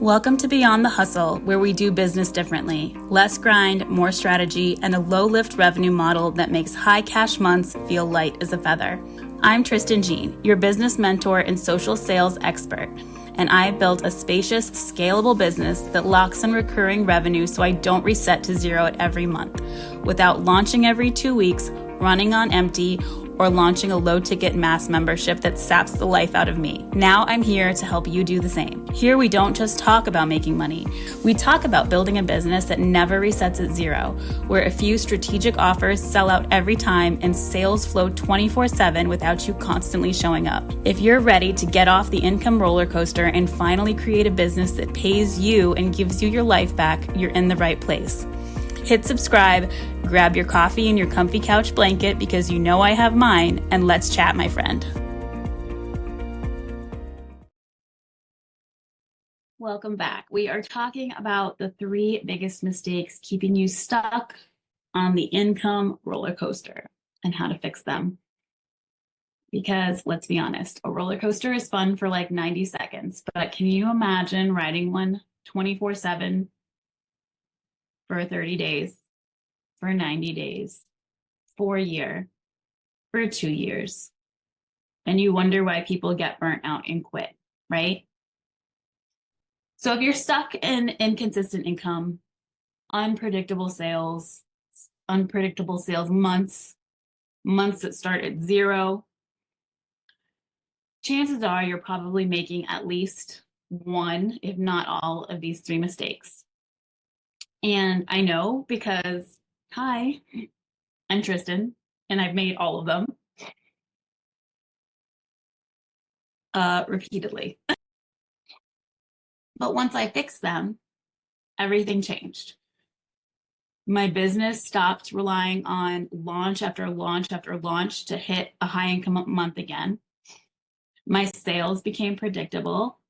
Welcome to Beyond the Hustle, where we do business differently. Less grind, more strategy, and a low-lift revenue model that makes high cash months feel light as a feather. I'm Tristan Jean, your business mentor and social sales expert, and I have built a spacious, scalable business that locks in recurring revenue so I don't reset to zero at every month, without launching every 2 weeks, running on empty, or launching a low-ticket mass membership that saps the life out of me. Now I'm here to help you do the same. Here we don't just talk about making money. We talk about building a business that never resets at zero, where a few strategic offers sell out every time and sales flow 24/7 without you constantly showing up. If you're ready to get off the income roller coaster and finally create a business that pays you and gives you your life back, you're in the right place. Hit subscribe, grab your coffee and your comfy couch blanket because you know I have mine, and let's chat, my friend. Welcome back. We are talking about the 3 biggest mistakes keeping you stuck on the income roller coaster and how to fix them. Because let's be honest, a roller coaster is fun for like 90 seconds, but can you imagine riding one 24/7 for 30 days, for 90 days, for a year, for 2 years, and you wonder why people get burnt out and quit, right? So if you're stuck in inconsistent income, unpredictable sales months that start at zero, chances are you're probably making at least one, if not all, of these 3 mistakes. And I know because, hi, I'm Tristan, and I've made all of them repeatedly. But once I fixed them, everything changed. My business stopped relying on launch after launch after launch to hit a high income month again. My sales became predictable,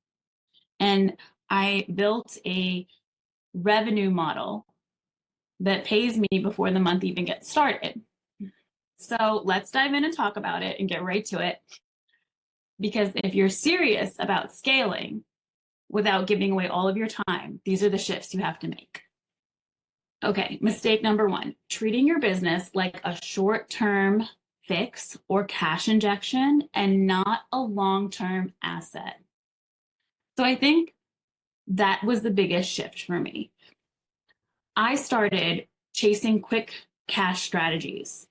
and I built a revenue model that pays me before the month even gets started. So let's dive in and talk about it and get right to it. Because if you're serious about scaling without giving away all of your time, these are the shifts you have to make. Okay, mistake number 1, treating your business like a short-term fix or cash injection and not a long-term asset. So I think that was the biggest shift for me. I started chasing quick cash strategies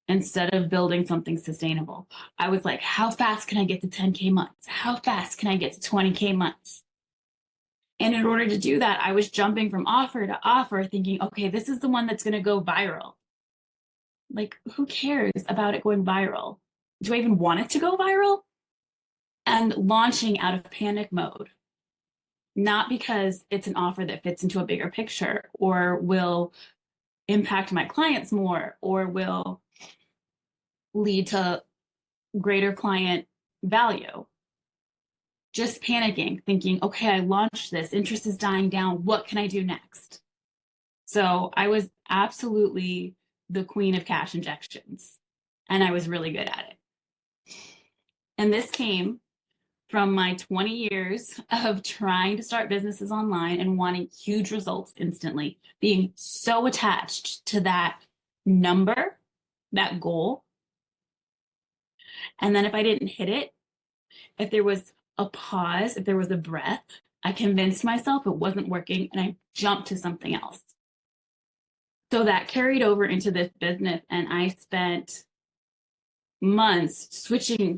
instead of building something sustainable. I was like, how fast can I get to 10K months? How fast can I get to 20K months? And in order to do that, I was jumping from offer to offer thinking, okay, this is the one that's going to go viral. Like, who cares about it going viral? Do I even want it to go viral? And launching out of panic mode, not because it's an offer that fits into a bigger picture or will impact my clients more or will lead to greater client value. Just panicking, thinking, okay, I launched this, interest is dying down, what can I do next? So I was absolutely the queen of cash injections, and I was really good at it. And this came from my 20 years of trying to start businesses online and wanting huge results instantly, being so attached to that number, that goal. And then if I didn't hit it, if there was a pause, if there was a breath, I convinced myself it wasn't working and I jumped to something else. So that carried over into this business, and I spent months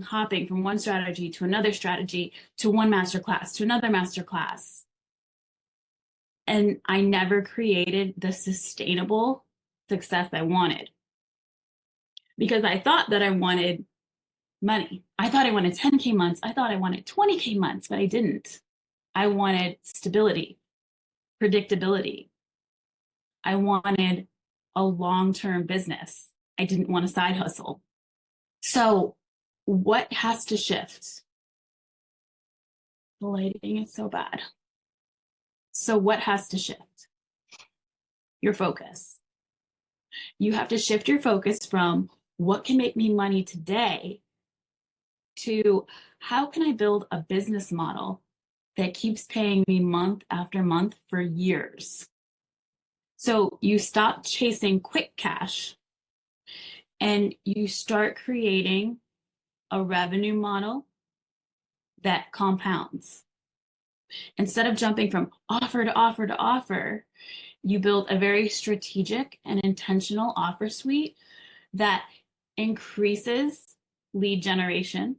hopping from one strategy to another strategy, to one masterclass, to another masterclass. And I never created the sustainable success I wanted because I thought that I wanted money. I thought I wanted 10K months. I thought I wanted 20K months, but I didn't. I wanted stability, predictability. I wanted a long-term business. I didn't want a side hustle. So what has to shift? The lighting is so bad. So what has to shift? Your focus. You have to shift your focus from what can make me money today to how can I build a business model that keeps paying me month after month for years. So you stop chasing quick cash and you start creating a revenue model that compounds. Instead of jumping from offer to offer to offer, you build a very strategic and intentional offer suite that increases lead generation,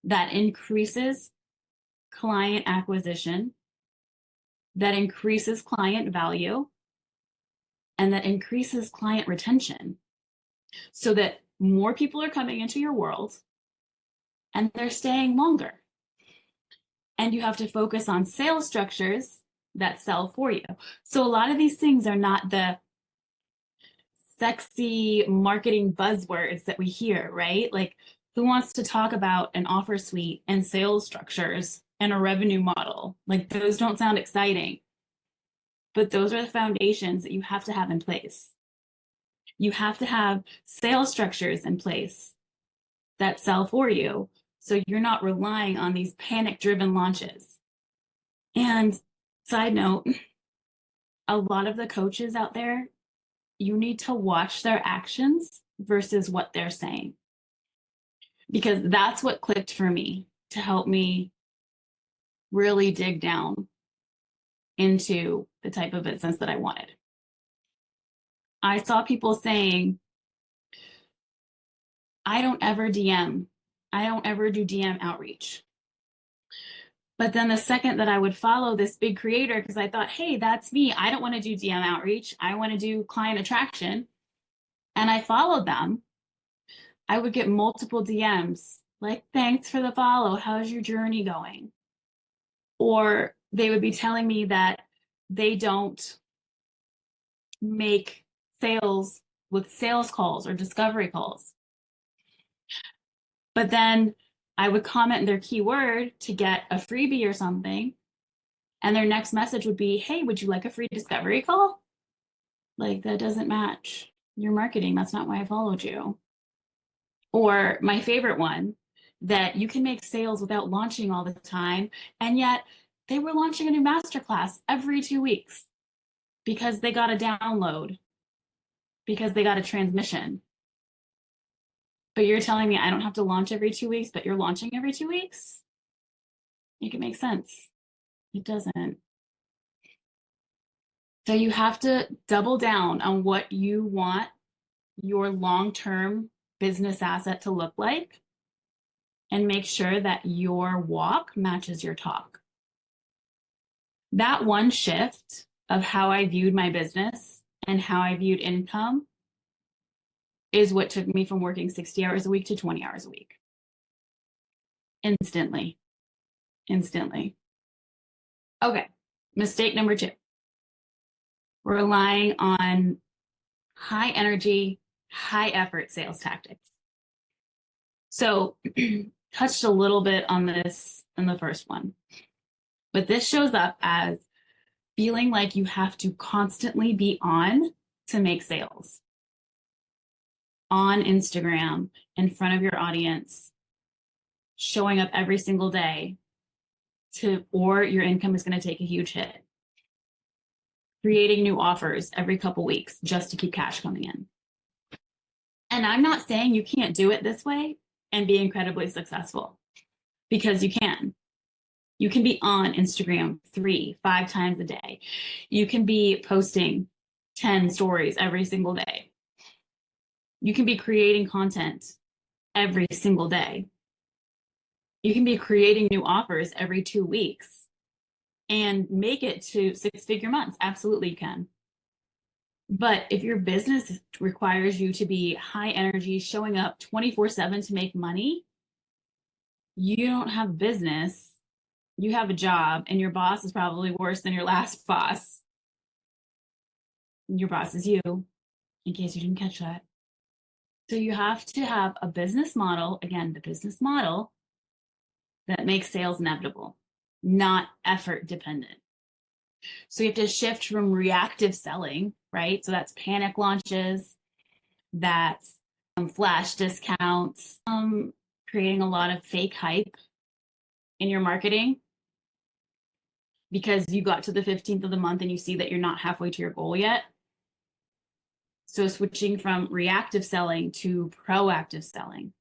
that increases client acquisition, that increases client value, and that increases client retention so that more people are coming into your world and they're staying longer. And you have to focus on sales structures that sell for you. So a lot of these things are not the sexy marketing buzzwords that we hear, right? Like, who wants to talk about an offer suite and sales structures and a revenue model? Like, those don't sound exciting. But those are the foundations that you have to have in place. You have to have sales structures in place that sell for you. So you're not relying on these panic-driven launches. And side note, a lot of the coaches out there, you need to watch their actions versus what they're saying. Because that's what clicked for me to help me really dig down into the type of business that I wanted. I saw people saying, I don't ever DM. I don't ever do DM outreach. But then the second that I would follow this big creator, because I thought, hey, that's me. I don't want to do DM outreach. I want to do client attraction. And I followed them. I would get multiple DMs like, thanks for the follow. How's your journey going? Or they would be telling me that they don't make sales with sales calls or discovery calls. But then I would comment their keyword to get a freebie or something. And their next message would be, hey, would you like a free discovery call? Like, that doesn't match your marketing. That's not why I followed you. Or my favorite one, that you can make sales without launching all the time. And yet they were launching a new masterclass every 2 weeks because they got a download, because they got a transmission. But you're telling me I don't have to launch every 2 weeks, but you're launching every 2 weeks? Make it make sense. It doesn't. So you have to double down on what you want your long-term business asset to look like and make sure that your walk matches your talk. That one shift of how I viewed my business and how I viewed income is what took me from working 60 hours a week to 20 hours a week. Instantly. Okay, mistake number 2. Relying on high energy, high effort sales tactics. So touched a little bit on this in the first one, but this shows up as feeling like you have to constantly be on to make sales. On Instagram, in front of your audience, showing up every single day or your income is going to take a huge hit. Creating new offers every couple weeks just to keep cash coming in. And I'm not saying you can't do it this way and be incredibly successful, because you can. You can be on Instagram 3-5 times a day. You can be posting 10 stories every single day. You can be creating content every single day. You can be creating new offers every 2 weeks and make it to 6-figure months. Absolutely you can. But if your business requires you to be high energy, showing up 24/7 to make money, you don't have business. You have a job, and your boss is probably worse than your last boss. Your boss is you, in case you didn't catch that. So you have to have a business model, again, the business model that makes sales inevitable, not effort dependent. So you have to shift from reactive selling, right? So that's panic launches, that's flash discounts, creating a lot of fake hype in your marketing. because you got to the 15th of the month and you see that you're not halfway to your goal yet. So switching from reactive selling to proactive selling,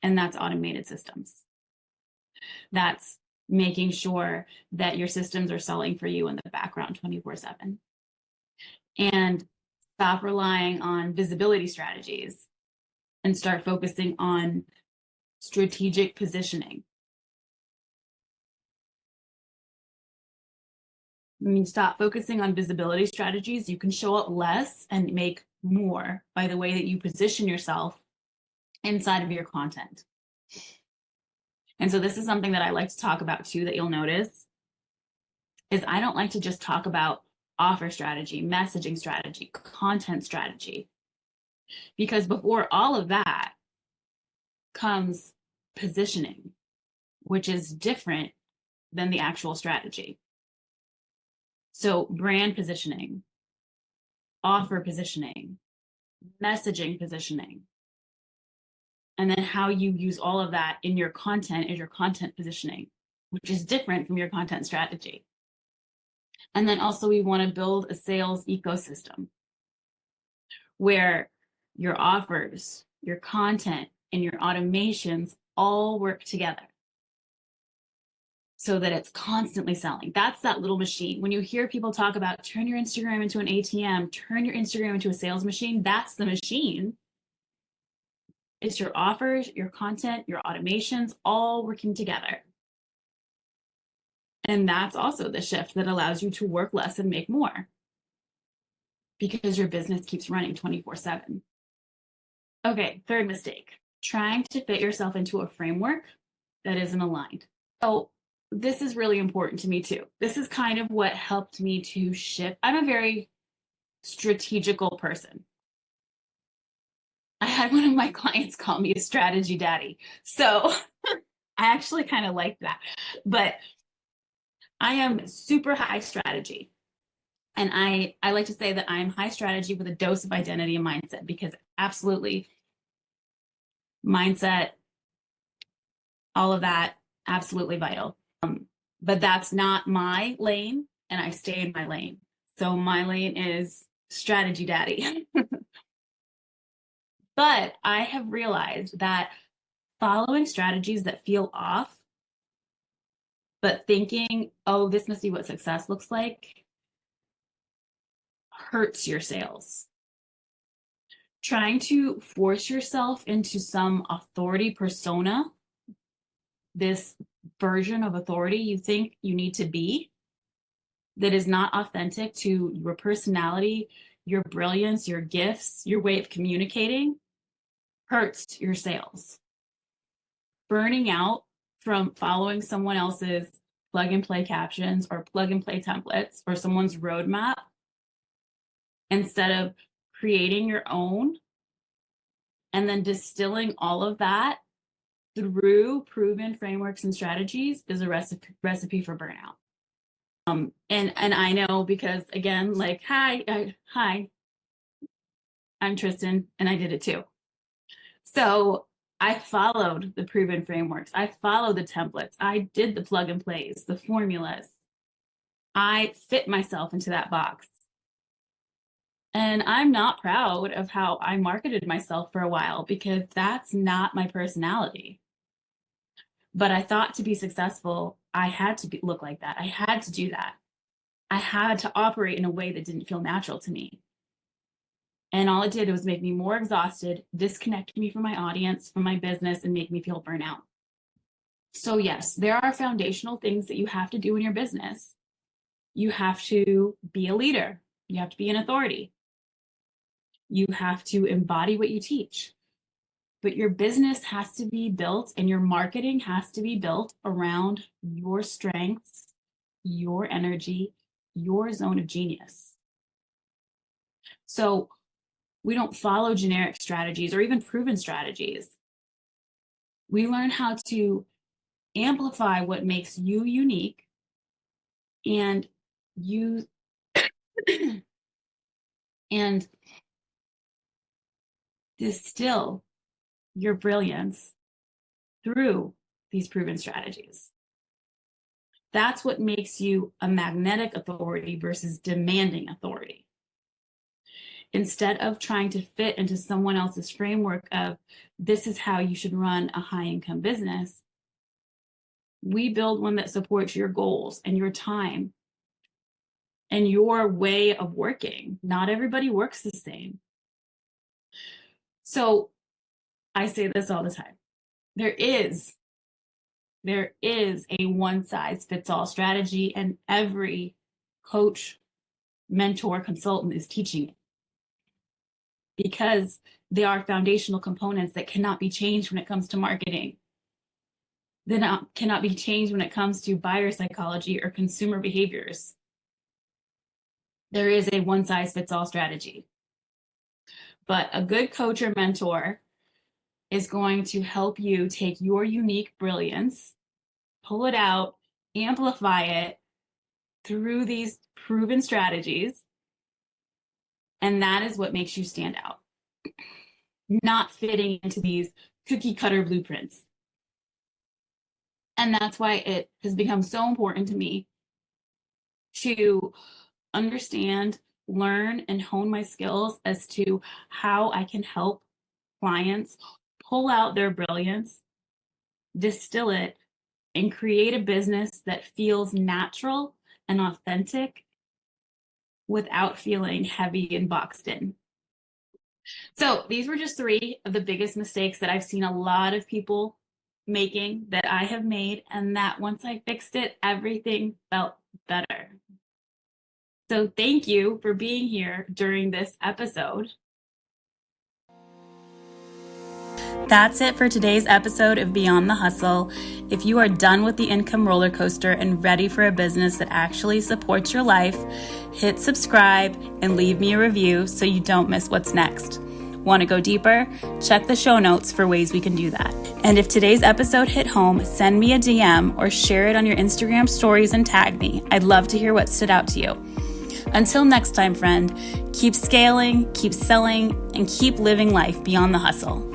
and that's automated systems. That's making sure that your systems are selling for you in the background 24/7. And stop relying on visibility strategies and start focusing on strategic positioning. When you stop focusing on visibility strategies, you can show up less and make more by the way that you position yourself inside of your content. And so this is something that I like to talk about too, that you'll notice is I don't like to just talk about offer strategy, messaging strategy, content strategy, because before all of that comes positioning, which is different than the actual strategy. So brand positioning, offer positioning, messaging positioning, and then how you use all of that in your content is your content positioning, which is different from your content strategy. And then also we want to build a sales ecosystem where your offers, your content, and your automations all work together so that it's constantly selling. That's that little machine. When you hear people talk about turn your Instagram into an ATM, turn your Instagram into a sales machine, that's the machine. It's your offers, your content, your automations all working together. And that's also the shift that allows you to work less and make more because your business keeps running 24/7. Okay, third mistake, trying to fit yourself into a framework that isn't aligned. So this is really important to me too. This is kind of what helped me to shift. I'm a very strategical person. I had one of my clients call me a strategy daddy. So I actually kind of like that. But I am super high strategy. And I like to say that I'm high strategy with a dose of identity and mindset, because absolutely mindset, all of that, absolutely vital. But that's not my lane, and I stay in my lane. So my lane is strategy daddy. But I have realized that following strategies that feel off, but thinking, oh, this must be what success looks like, hurts your sales. Trying to force yourself into some authority persona, this version of authority you think you need to be, that is not authentic to your personality, your brilliance, your gifts, your way of communicating, hurts your sales. Burning out from following someone else's plug and play captions or plug and play templates or someone's roadmap instead of creating your own and then distilling all of that through proven frameworks and strategies is a recipe for burnout. And I know because, again, like, hi, I'm Tristan, and I did it too. So I followed the proven frameworks. I followed the templates. I did the plug and plays, the formulas. I fit myself into that box. And I'm not proud of how I marketed myself for a while because that's not my personality. But I thought to be successful, I had to look like that. I had to do that. I had to operate in a way that didn't feel natural to me. And all it did was make me more exhausted, disconnect me from my audience, from my business, and make me feel burnout. So yes, there are foundational things that you have to do in your business. You have to be a leader. You have to be an authority. You have to embody what you teach. But your business has to be built and your marketing has to be built around your strengths, your energy, your zone of genius. So we don't follow generic strategies or even proven strategies. We learn how to amplify what makes you unique and use and distill your brilliance through these proven strategies. That's what makes you a magnetic authority versus demanding authority. Instead of trying to fit into someone else's framework of this is how you should run a high income business, we build one that supports your goals and your time and your way of working. Not everybody works the same. So I say this all the time. There is a one size fits all strategy, and every coach, mentor, consultant is teaching it because they are foundational components that cannot be changed when it comes to marketing. They cannot be changed when it comes to buyer psychology or consumer behaviors. There is a one size fits all strategy. But a good coach or mentor is going to help you take your unique brilliance, pull it out, amplify it through these proven strategies. And that is what makes you stand out. Not fitting into these cookie cutter blueprints. And that's why it has become so important to me to understand, learn, and hone my skills as to how I can help clients pull out their brilliance, distill it, and create a business that feels natural and authentic without feeling heavy and boxed in. So these were just 3 of the biggest mistakes that I've seen a lot of people making, that I have made, and that once I fixed it, everything felt better. So thank you for being here during this episode. That's it for today's episode of Beyond the Hustle. If you are done with the income roller coaster and ready for a business that actually supports your life, hit subscribe and leave me a review so you don't miss what's next. Want to go deeper? Check the show notes for ways we can do that. And if today's episode hit home, send me a DM or share it on your Instagram stories and tag me. I'd love to hear what stood out to you. Until next time, friend, keep scaling, keep selling, and keep living life beyond the hustle.